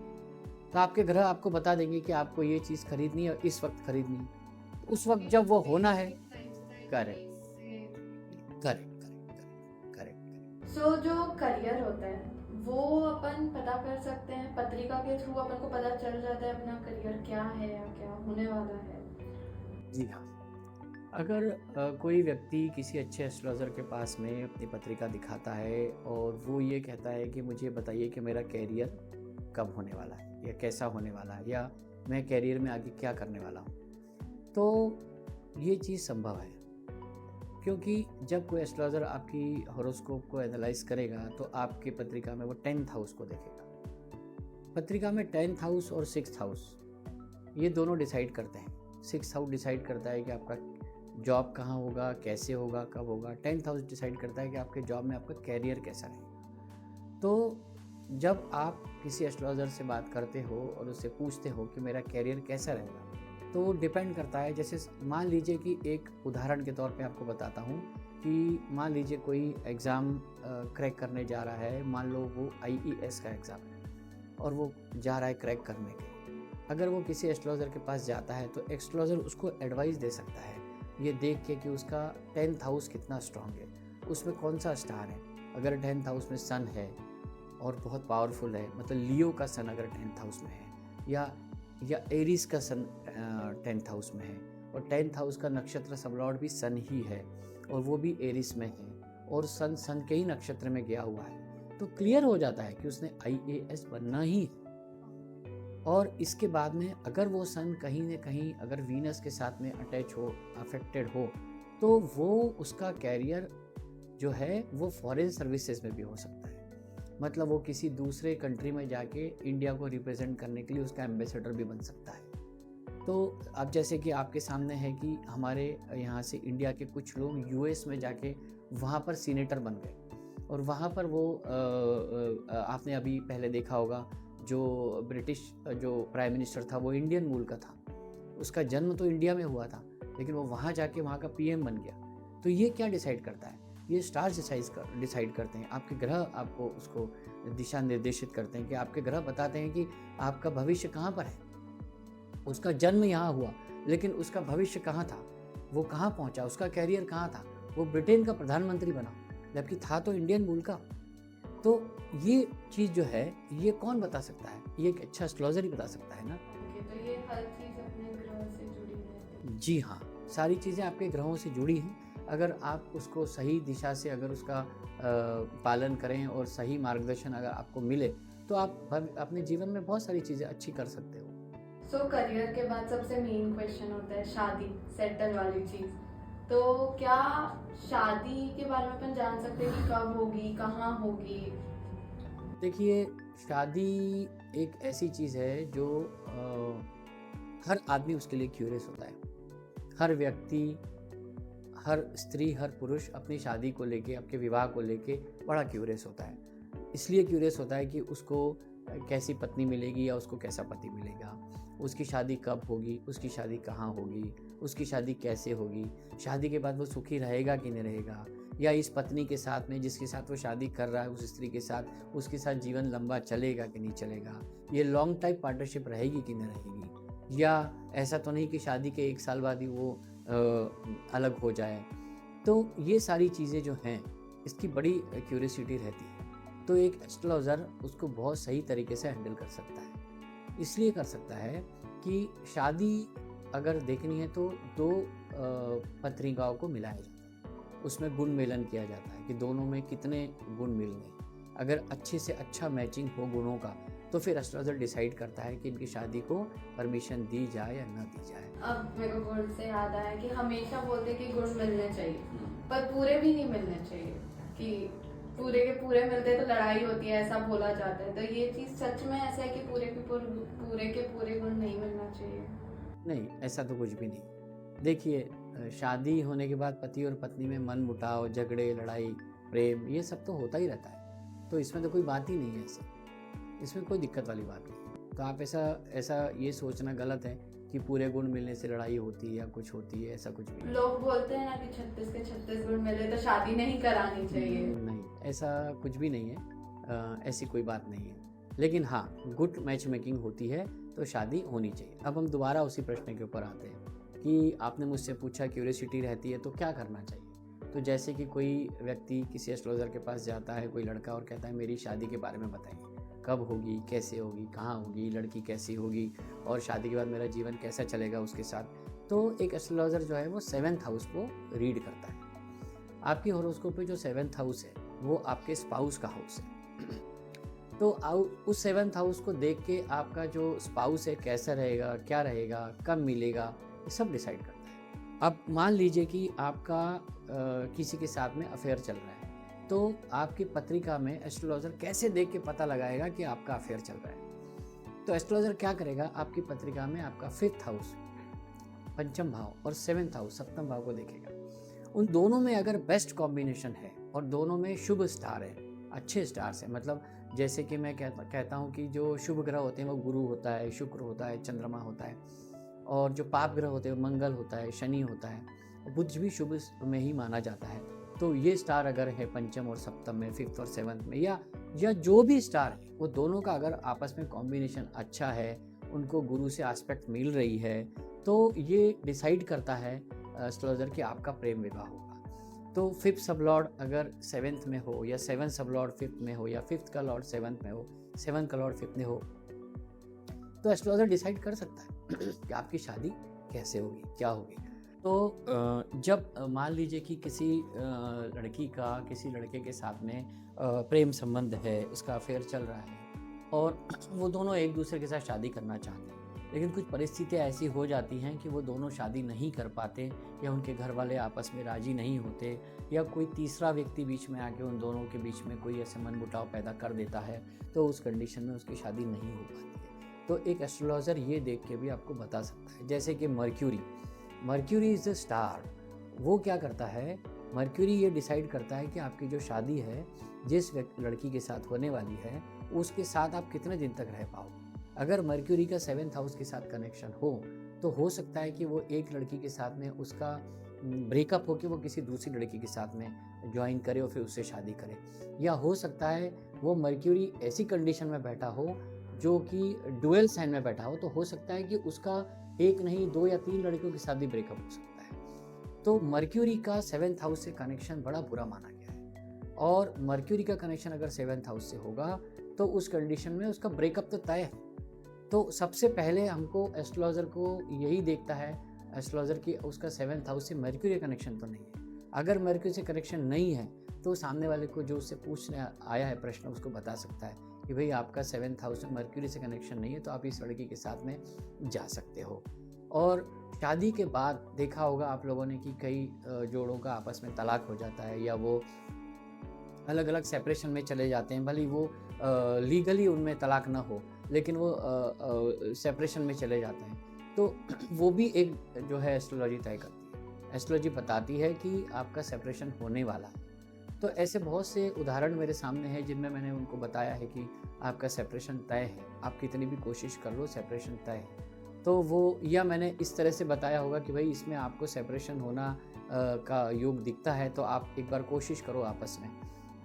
तो आपके ग्रह आपको बता देंगे कि आपको ये चीज़ खरीदनी है, इस वक्त खरीदनी है, उस वक्त जब वो होना है। Correct correct correct correct. So जो करियर होता है वो अपन पता कर सकते हैं पत्रिका के थ्रू, अपन को पता चल जाता है अपना करियर क्या है या क्या होने वाला है। जी हाँ, अगर कोई व्यक्ति किसी अच्छे एस्ट्रोलॉजर के पास में अपनी पत्रिका दिखाता है और वो ये कहता है कि मुझे बताइए कि मेरा कैरियर कब होने वाला है या कैसा होने वाला है या मैं कैरियर में आगे क्या करने वाला हूँ, तो ये चीज़ संभव है। क्योंकि जब कोई एस्ट्रोलॉजर आपकी हॉरोस्कोप को एनालाइज करेगा तो आपकी पत्रिका में वो 10th हाउस को देखेगा। पत्रिका में 10th हाउस और 6th हाउस ये दोनों डिसाइड करते हैं। 6th हाउस डिसाइड करता है कि आपका जॉब कहाँ होगा, कैसे होगा, कब होगा। 10th हाउस डिसाइड करता है कि आपके जॉब में आपका कैरियर कैसा रहेगा। तो जब आप किसी एस्ट्रोलॉजर से बात करते हो और उससे पूछते हो कि मेरा कैरियर कैसा रहेगा, तो वो डिपेंड करता है। जैसे मान लीजिए कि एक उदाहरण के तौर पे आपको बताता हूँ कि मान लीजिए कोई एग्ज़ाम क्रैक करने जा रहा है, मान लो वो IES का एग्ज़ाम है और वो जा रहा है क्रैक करने के। अगर वो किसी एस्ट्रोलॉजर के पास जाता है तो एस्ट्रोलॉजर उसको एडवाइस दे सकता है ये देख के कि उसका 10th हाउस कितना स्ट्रांग है, उसमें कौन सा स्टार है। अगर 10th हाउस में सन है और बहुत पावरफुल है, मतलब लियो का सन अगर 10th हाउस में है या एरीज का सन 10th हाउस में है और 10th हाउस का नक्षत्र सबलॉर्ड भी सन ही है और वो भी एरीज में है और सन के ही नक्षत्र में गया हुआ है, तो क्लियर हो जाता है कि उसने IAS बनना ही है। और इसके बाद में अगर वो सन कहीं न कहीं अगर वीनस के साथ में अटैच हो, अफेक्टेड हो, तो वो उसका कैरियर जो है वो फॉरेन सर्विसेज में भी हो सकता है। मतलब वो किसी दूसरे कंट्री में जाके इंडिया को रिप्रेजेंट करने के लिए उसका एम्बेसडर भी बन सकता है। तो अब जैसे कि आपके सामने है कि हमारे यहाँ से इंडिया के कुछ लोग US में जाके वहाँ पर सीनेटर बन गए और वहाँ पर वो आपने अभी पहले देखा होगा जो ब्रिटिश जो प्राइम मिनिस्टर था वो इंडियन मूल का था, उसका जन्म तो इंडिया में हुआ था लेकिन वो वहाँ जाके वहाँ का PM बन गया। तो ये क्या डिसाइड करता है? ये स्टार्स डिसाइड करते हैं। आपके ग्रह आपको उसको दिशा निर्देशित करते हैं कि आपके ग्रह बताते हैं कि आपका भविष्य कहाँ पर है। उसका जन्म यहाँ हुआ लेकिन उसका भविष्य कहाँ था, वो कहाँ पहुँचा, उसका कैरियर कहाँ था। वो ब्रिटेन का प्रधानमंत्री बना जबकि था तो इंडियन मूल का। तो ये चीज़ जो है ये कौन बता सकता है? ये एक अच्छा एस्ट्रोलॉजर ही बता सकता है ना। तो ये हर चीज़ अपने ग्रह से जुड़ी है। जी हाँ, सारी चीज़ें आपके ग्रहों से जुड़ी हैं। अगर आप उसको सही दिशा से अगर उसका पालन करें और सही मार्गदर्शन अगर आपको मिले तो आप अपने जीवन में बहुत सारी चीज़ें अच्छी कर सकते हो। सो करियर के बाद सबसे मेन क्वेश्चन होता है शादी, सेटल वाली चीज़। तो क्या शादी के बारे में अपन जान सकते हैं कि कब होगी, कहाँ होगी? देखिए, शादी एक ऐसी चीज़ है जो हर आदमी उसके लिए क्यूरियस होता है। हर व्यक्ति, हर स्त्री, हर पुरुष अपनी शादी को लेके, आपके विवाह को लेके बड़ा क्यूरियस होता है। इसलिए क्यूरियस होता है कि उसको कैसी पत्नी मिलेगी या उसको कैसा पति मिलेगा, उसकी शादी कब होगी, उसकी शादी कहाँ होगी, उसकी शादी कैसे होगी, शादी के बाद वो सुखी रहेगा कि नहीं रहेगा, या इस पत्नी के साथ में जिसके साथ वो शादी कर रहा है उस स्त्री के साथ उसके साथ जीवन लंबा चलेगा कि नहीं चलेगा, ये लॉन्ग टाइम पार्टनरशिप रहेगी कि नहीं रहेगी, या ऐसा तो नहीं कि शादी के 1 साल बाद ही वो अलग हो जाए। तो ये सारी चीज़ें जो हैं इसकी बड़ी क्यूरियोसिटी रहती है। तो एक एस्ट्रोलॉजर उसको बहुत सही तरीके से हैंडल कर सकता है। इसलिए कर सकता है कि शादी अगर देखनी है तो 2 पत्रिकाओं को मिलाया जाता है, उसमें गुण मेलन किया जाता है कि दोनों में कितने गुण मिल गए। अगर अच्छे से अच्छा मैचिंग हो गुणों का तो फिर एस्ट्रोलॉजर डिसाइड करता है कि इनकी शादी को परमिशन दी जाए या ना दी जाए। अब मेरे को गुण से याद आया कि हमेशा बोलते कि गुण मिलने चाहिए पर पूरे भी नहीं मिलने चाहिए, कि पूरे के पूरे मिलते तो लड़ाई होती है, ऐसा बोला जाता है। तो ये चीज़ सच में ऐसा है कि पूरे के पूरे गुण नहीं मिलना चाहिए? नहीं, ऐसा तो कुछ भी नहीं। देखिए, शादी होने के बाद पति और पत्नी में मन मुटाव, झगड़े, लड़ाई, प्रेम, ये सब तो होता ही रहता है। तो इसमें तो कोई बात ही नहीं है ऐसी, इसमें कोई दिक्कत वाली बात नहीं है। तो आप ऐसा ये सोचना गलत है कि पूरे गुण मिलने से लड़ाई होती है या कुछ होती है, ऐसा कुछ भी नहीं। लोग बोलते हैं ना कि 36 के 36 गुण मिले तो शादी नहीं करानी चाहिए। नहीं, ऐसा कुछ भी नहीं है, ऐसी कोई बात नहीं है। लेकिन हाँ, गुड मैच मेकिंग होती है तो शादी होनी चाहिए। अब हम दोबारा उसी प्रश्न के ऊपर आते हैं कि आपने मुझसे पूछा क्यूरियोसिटी रहती है तो क्या करना चाहिए। तो जैसे कि कोई व्यक्ति किसी एस्ट्रोलॉजर के पास जाता है, कोई लड़का, और कहता है मेरी शादी के बारे में बताइए, कब होगी, कैसे होगी, कहाँ होगी, लड़की कैसी होगी, और शादी के बाद मेरा जीवन कैसा चलेगा उसके साथ। तो एक एस्ट्रोलॉजर जो है वो 7th हाउस को रीड करता है। आपकी हॉरोस्कोप पे जो 7th हाउस है वो आपके स्पाउस का हाउस है। तो उस 7th हाउस को देख के आपका जो स्पाउस है कैसा रहेगा, क्या रहेगा, कब मिलेगा, ये सब डिसाइड करता है। अब मान लीजिए कि आपका किसी के साथ में अफेयर चल रहा है, तो आपकी पत्रिका में एस्ट्रोलॉजर कैसे देख के पता लगाएगा कि आपका अफेयर चल रहा है। तो एस्ट्रोलॉजर क्या करेगा, आपकी पत्रिका में आपका 5th हाउस, पंचम भाव, और 7th हाउस, सप्तम भाव को देखेगा। उन दोनों में अगर बेस्ट कॉम्बिनेशन है और दोनों में शुभ स्टार है, अच्छे स्टार्स हैं, मतलब जैसे कि मैं कहता हूँ कि जो शुभ ग्रह होते हैं वो गुरु होता है, शुक्र होता है, चंद्रमा होता है, और जो पाप ग्रह होते हैं मंगल होता है, शनि होता है, और बुध भी शुभ में ही माना जाता है। तो ये स्टार अगर है पंचम और सप्तम में, 5th और 7th में, या जो भी स्टार है वो दोनों का अगर आपस में कॉम्बिनेशन अच्छा है, उनको गुरु से एस्पेक्ट मिल रही है, तो ये डिसाइड करता है एस्ट्रोलॉजर कि आपका प्रेम विवाह होगा। तो 5th सब लॉर्ड अगर 7th में हो, या 7th सब लॉर्ड 5th में हो, या 5th का लॉर्ड 7th में हो, 7th का लॉर्ड 5th में हो, तो एस्ट्रोलॉजर डिसाइड कर सकता है कि आपकी शादी कैसे होगी, क्या होगी। तो जब मान लीजिए कि किसी लड़की का किसी लड़के के साथ में प्रेम संबंध है, उसका अफेयर चल रहा है, और वो दोनों एक दूसरे के साथ शादी करना चाहते हैं, लेकिन कुछ परिस्थितियाँ ऐसी हो जाती हैं कि वो दोनों शादी नहीं कर पाते, या उनके घर वाले आपस में राजी नहीं होते, या कोई तीसरा व्यक्ति बीच में आके उन दोनों के बीच में कोई ऐसे मनमुटाव पैदा कर देता है, तो उस कंडीशन में उसकी शादी नहीं हो पाती है। तो एक एस्ट्रोलॉजर ये देख के भी आपको बता सकता है। जैसे कि मर्क्यूरी इज़ द स्टार। वो क्या करता है, मर्क्यूरी ये डिसाइड करता है कि आपकी जो शादी है, जिस लड़की के साथ होने वाली है, उसके साथ आप कितने दिन तक रह पाओगे। अगर मर्क्यूरी का 7th हाउस के साथ कनेक्शन हो, तो हो सकता है कि वो एक लड़की के साथ में उसका ब्रेकअप हो के वो किसी दूसरी लड़की के साथ में ज्वाइन करे और फिर उससे शादी करे, या हो सकता है वो मर्क्यूरी ऐसी कंडीशन में बैठा हो जो कि डुअल साइन में बैठा हो, तो हो सकता है कि उसका एक नहीं 2 या 3 लड़कियों के साथ भी ब्रेकअप हो सकता है। तो मर्क्यूरी का 7th हाउस से कनेक्शन बड़ा बुरा माना गया है, और मर्क्यूरी का कनेक्शन अगर 7th हाउस से होगा तो उस कंडीशन में उसका ब्रेकअप तो तय है। तो सबसे पहले हमको एस्ट्रोलॉजर को यही देखता है, एस्ट्रोलॉजर की उसका 7th हाउस से मर्क्यूरी कनेक्शन तो नहीं है। अगर मर्क्यूरी से कनेक्शन नहीं है तो सामने वाले को जो उससे पूछने आया है प्रश्न, उसको बता सकता है कि भाई आपका 7th हाउस में मर्क्यूरी से कनेक्शन नहीं है, तो आप इस लड़की के साथ में जा सकते हो। और शादी के बाद देखा होगा आप लोगों ने कि कई जोड़ों का आपस में तलाक हो जाता है, या वो अलग अलग सेपरेशन में चले जाते हैं, भले वो लीगली उनमें तलाक ना हो, लेकिन वो सेपरेशन में चले जाते हैं। तो वो भी एक जो है एस्ट्रोलॉजी तय करती है। एस्ट्रोलॉजी बताती है कि आपका सेपरेशन होने वाला है। तो ऐसे बहुत से उदाहरण मेरे सामने हैं जिनमें मैंने उनको बताया है कि आपका सेपरेशन तय है, आप कितनी भी कोशिश कर लो, सेपरेशन तय है। तो वो, या मैंने इस तरह से बताया होगा कि भाई इसमें आपको सेपरेशन होना का योग दिखता है, तो आप एक बार कोशिश करो आपस में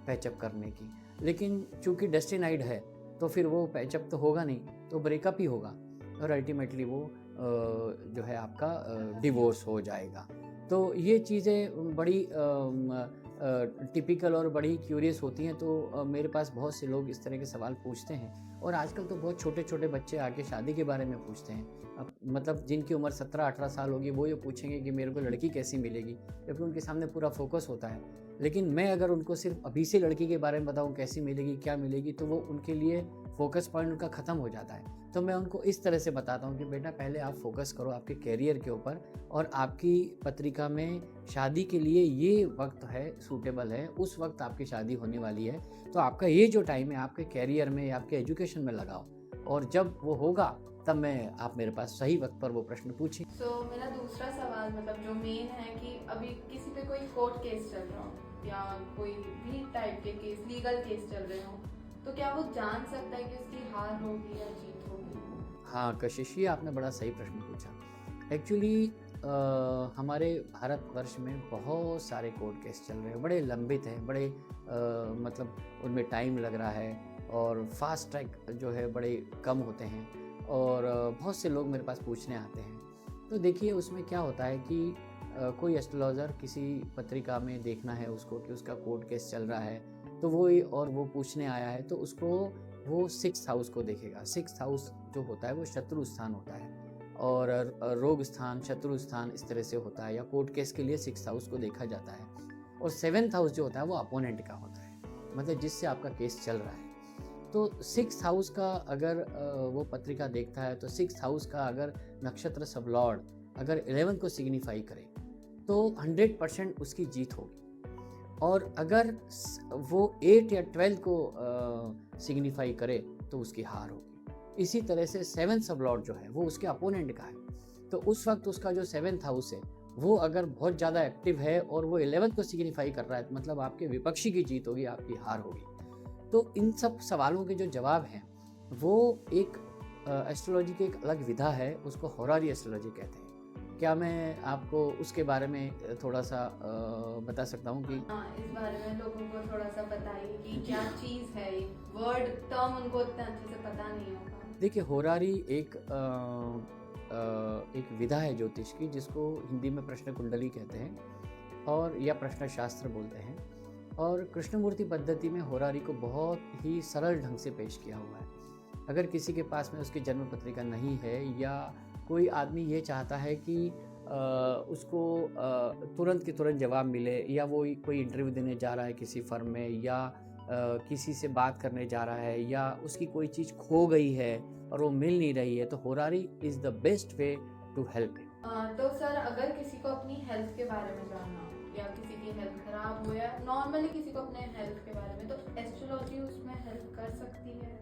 पैचअप करने की। लेकिन चूंकि डेस्टिनाइड है तो फिर वो पैचअप तो होगा नहीं, तो ब्रेकअप ही होगा, और अल्टीमेटली वो जो है आपका डिवोर्स हो जाएगा। तो ये चीज़ें बड़ी टिपिकल और बड़ी क्यूरियस होती हैं। तो मेरे पास बहुत से लोग इस तरह के सवाल पूछते हैं, और आजकल तो बहुत छोटे छोटे बच्चे आके शादी के बारे में पूछते हैं। अब मतलब जिनकी उम्र 17-18 साल होगी वो ये पूछेंगे कि मेरे को लड़की कैसी मिलेगी, जबकि उनके सामने पूरा फोकस होता है। लेकिन मैं अगर उनको सिर्फ अभी से लड़की के बारे में बताऊँ कैसी मिलेगी, क्या मिलेगी, तो वो उनके लिए फोकस पॉइंट उनका ख़त्म हो जाता है। तो मैं उनको इस तरह से बताता हूँ कि बेटा पहले आप फोकस करो आपके कैरियर के ऊपर, और आपकी पत्रिका में शादी के लिए ये वक्त है, सूटेबल है, उस वक्त आपकी शादी होने वाली है। तो आपका ये जो टाइम है आपके कैरियर में या आपके एजुकेशन में लगाओ, और जब वो होगा तब मैं आप मेरे पास सही वक्त पर वो प्रश्न पूछें। मेरा दूसरा सवाल मतलब जो मेन है कि अभी किसी पे कोई कोर्ट केस चल रहा हो या कोई भी टाइप के केस, लीगल केस चल रहे हो, तो क्या वो जान सकता है कि उसकी हार होगी या जीत होगी? हाँ कशिश, ये आपने बड़ा सही प्रश्न पूछा। एक्चुअली हमारे भारतवर्ष में बहुत सारे कोर्ट केस चल रहे हैं, बड़े लंबित हैं, बड़े मतलब उनमें टाइम लग रहा है, और फास्ट ट्रैक जो है बड़े कम होते हैं, और बहुत से लोग मेरे पास पूछने आते हैं। तो देखिए उसमें क्या होता है कि कोई एस्ट्रोलॉजर किसी पत्रिका में देखना है उसको कि उसका कोर्ट केस चल रहा है, तो वो पूछने आया है, तो उसको वो 6th हाउस को देखेगा। 6th हाउस जो होता है वो शत्रु स्थान होता है, और रोग स्थान, शत्रु स्थान इस तरह से होता है, या कोर्ट केस के लिए 6th हाउस को देखा जाता है। और 7th हाउस जो होता है वो अपोनेंट का होता है, मतलब जिससे आपका केस चल रहा है। तो 6th हाउस का अगर वो पत्रिका देखता है, तो 6th हाउस का अगर नक्षत्र सबलॉर्ड अगर 11 को सिग्निफाई करे तो 100% उसकी जीत होगी, और अगर वो 8 या 12 को सिग्निफाई करे तो उसकी हार होगी। इसी तरह से 7th सबलॉर्ड जो है वो उसके अपोनेंट का है, तो उस वक्त उसका जो 7th हाउस है वो अगर बहुत ज़्यादा एक्टिव है और वो 11 को सिग्निफाई कर रहा है, मतलब आपके विपक्षी की जीत होगी, आपकी हार होगी। तो इन सब सवालों के जो जवाब हैं वो एक एस्ट्रोलॉजी की एक अलग विधा है, उसको होरारी एस्ट्रोलॉजी कहते हैं। क्या मैं आपको उसके बारे में थोड़ा सा बता सकता हूँ कि हाँ, इस बारे में लोगों को थोड़ा सा बताइए कि क्या चीज़ है ये, वर्ड टर्म उनको इतना अच्छे से पता नहीं होगा। देखिए होरारी एक विधा है ज्योतिष की, जिसको हिंदी में प्रश्न कुंडली कहते हैं, और या प्रश्न शास्त्र बोलते हैं। और कृष्णमूर्ति पद्धति में होरारी को बहुत ही सरल ढंग से पेश किया हुआ है। अगर किसी के पास में उसकी जन्म पत्रिका नहीं है, या कोई आदमी ये चाहता है कि उसको तुरंत के तुरंत जवाब मिले, या वो कोई इंटरव्यू देने जा रहा है किसी फर्म में, या किसी से बात करने जा रहा है, या उसकी कोई चीज़ खो गई है और वो मिल नहीं रही है, तो horary is the best way to help him. तो सर, अगर किसी को अपनी हेल्थ के बारे में जानना हो, या किसी की हेल्थ खराब हो, या नॉर्मली किसी को अपने हेल्थ के बारे में, तो एस्ट्रोलॉजी उसमें हेल्प कर सकती है?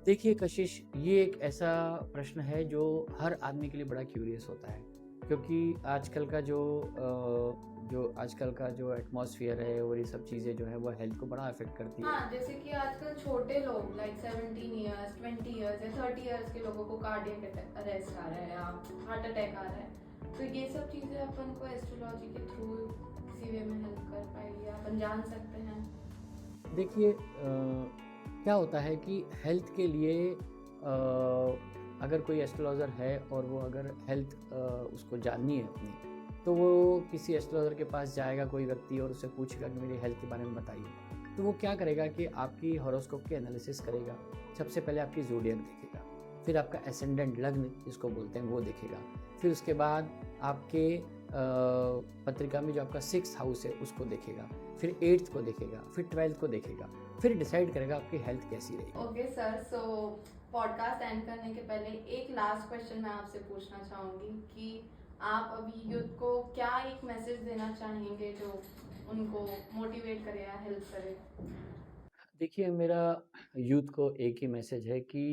देखिए कशिश, ये एक ऐसा प्रश्न है जो हर आदमी के लिए बड़ा क्यूरियस होता है, क्योंकि आजकल का जो एटमॉस्फेयर है और ये सब चीज़ें जो है वो हेल्थ को बड़ा अफेक्ट करती है। हाँ, जैसे कि आजकल छोटे लोग लाइक 17 इयर्स, 20 इयर्स या 30 इयर्स के लोगों को कार्डियक अरेस्ट आ रहा है या हार्ट अटैक आ रहा है, तो ये सब चीज़ें अपन को एस्ट्रोलॉजी के थ्रू किसी वे में हेल्प कर पाएगी, अपन जान सकते हैं। देखिए क्या होता है कि हेल्थ के लिए अगर कोई एस्ट्रोलॉजर है और वो अगर हेल्थ उसको जाननी है अपनी, तो वो किसी एस्ट्रोलॉजर के पास जाएगा कोई व्यक्ति और उससे पूछेगा कि मेरी हेल्थ के बारे में बताइए। तो वो क्या करेगा कि आपकी हॉरोस्कोप की एनालिसिस करेगा। सबसे पहले आपकी ज़ोडियक देखेगा, फिर आपका एसेंडेंट लग्न जिसको बोलते हैं वो देखेगा, फिर उसके बाद आपके पत्रिका में जो आपका 6th हाउस है उसको देखेगा, फिर 8th को देखेगा, फिर 12th को देखेगा, फिर डिसाइड करेगा आपकी हेल्थ कैसी रहेगी। Okay sir, so podcast and करने के पहले एक लास्ट क्वेश्चन मैं आपसे पूछना चाहूँगी कि आप अभी यूथ को क्या एक मैसेज देना चाहेंगे जो उनको मोटिवेट करे या हेल्प करे? देखिए मेरा यूथ को एक ही मैसेज है कि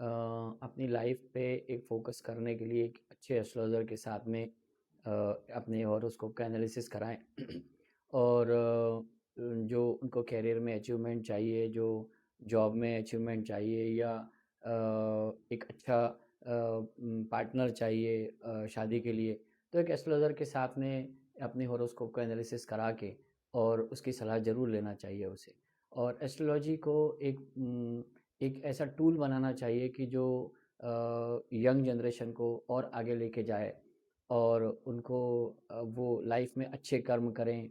अपनी लाइफ पे एक फोकस करने के लिए एक अच्छे एस्ट्रोलॉजर के साथ में अपने हॉरोस्कोप का एनालिसिस कराएं और जो उनको करियर में अचीवमेंट चाहिए, जो जॉब में अचीवमेंट चाहिए, या एक अच्छा पार्टनर चाहिए शादी के लिए, तो एक एस्ट्रोलॉजर के साथ में अपने हॉरोस्कोप का एनालिसिस करा के और उसकी सलाह ज़रूर लेना चाहिए उसे। और एस्ट्रोलॉजी को एक ऐसा टूल बनाना चाहिए कि जो यंग जनरेशन को और आगे लेके जाए और उनको वो लाइफ में अच्छे कर्म करें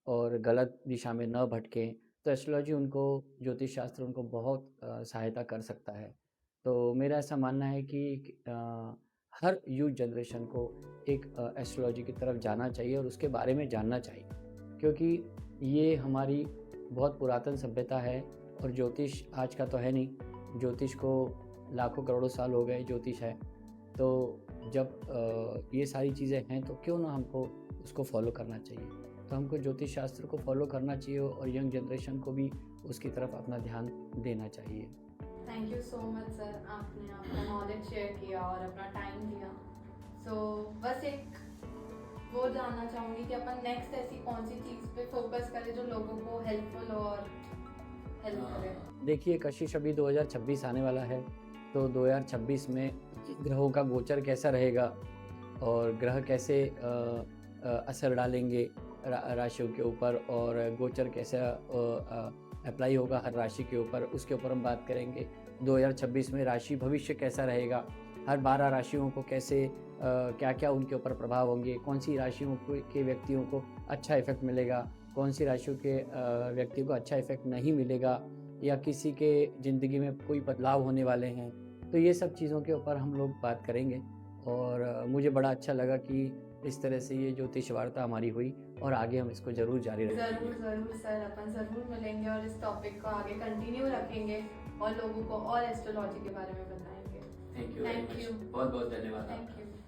और गलत दिशा में न भटकें। तो एस्ट्रोलॉजी उनको, ज्योतिष शास्त्र उनको बहुत सहायता कर सकता है। तो मेरा ऐसा मानना है कि हर यूथ जनरेशन को एक एस्ट्रोलॉजी की तरफ जाना चाहिए और उसके बारे में जानना चाहिए, क्योंकि ये हमारी बहुत पुरातन सभ्यता है और ज्योतिष आज का तो है नहीं। ज्योतिष को लाखों करोड़ों साल हो गए ज्योतिष है, तो जब ये सारी चीज़ें हैं तो क्यों ना हमको उसको फॉलो करना चाहिए। तो हमको ज्योतिष शास्त्र को फॉलो करना चाहिए और यंग जनरेशन को भी उसकी तरफ अपना ध्यान देना चाहिए। Thank you so much sir, आपने अपना नॉलेज शेयर किया और अपना टाइम दिया। सो बस एक वो जानना चाहूँगी कि अपन नेक्स्ट ऐसी कौन सी चीज़ पे फोकस करें जो लोगों को हेल्पफुल हो और हेल्प करे। देखिए कशिश, अभी 2026 आने वाला है तो 2026 में ग्रहों का गोचर कैसा रहेगा और ग्रह कैसे असर डालेंगे राशियों के ऊपर और गोचर कैसा अप्लाई होगा हर राशि के ऊपर, उसके ऊपर हम बात करेंगे। 2026 में राशि भविष्य कैसा रहेगा, हर 12 राशियों को कैसे क्या क्या उनके ऊपर प्रभाव होंगे, कौन सी राशियों के व्यक्तियों को अच्छा इफेक्ट मिलेगा, कौन सी राशियों के व्यक्ति को अच्छा इफेक्ट नहीं मिलेगा, या किसी के ज़िंदगी में कोई बदलाव होने वाले हैं। तो ये सब चीज़ों के ऊपर हम लोग बात करेंगे और मुझे बड़ा अच्छा लगा कि इस तरह से ये ज्योतिष वार्ता हमारी हुई और आगे हम इसको ज़रूर जारी रखेंगे। ज़रूर सर, अपन ज़रूर मिलेंगे और इस टॉपिक को आगे कंटिन्यू रखेंगे और लोगों को और एस्ट्रोलॉजी के बारे में बताएंगे। थैंक यू, बहुत बहुत धन्यवाद। Thank you.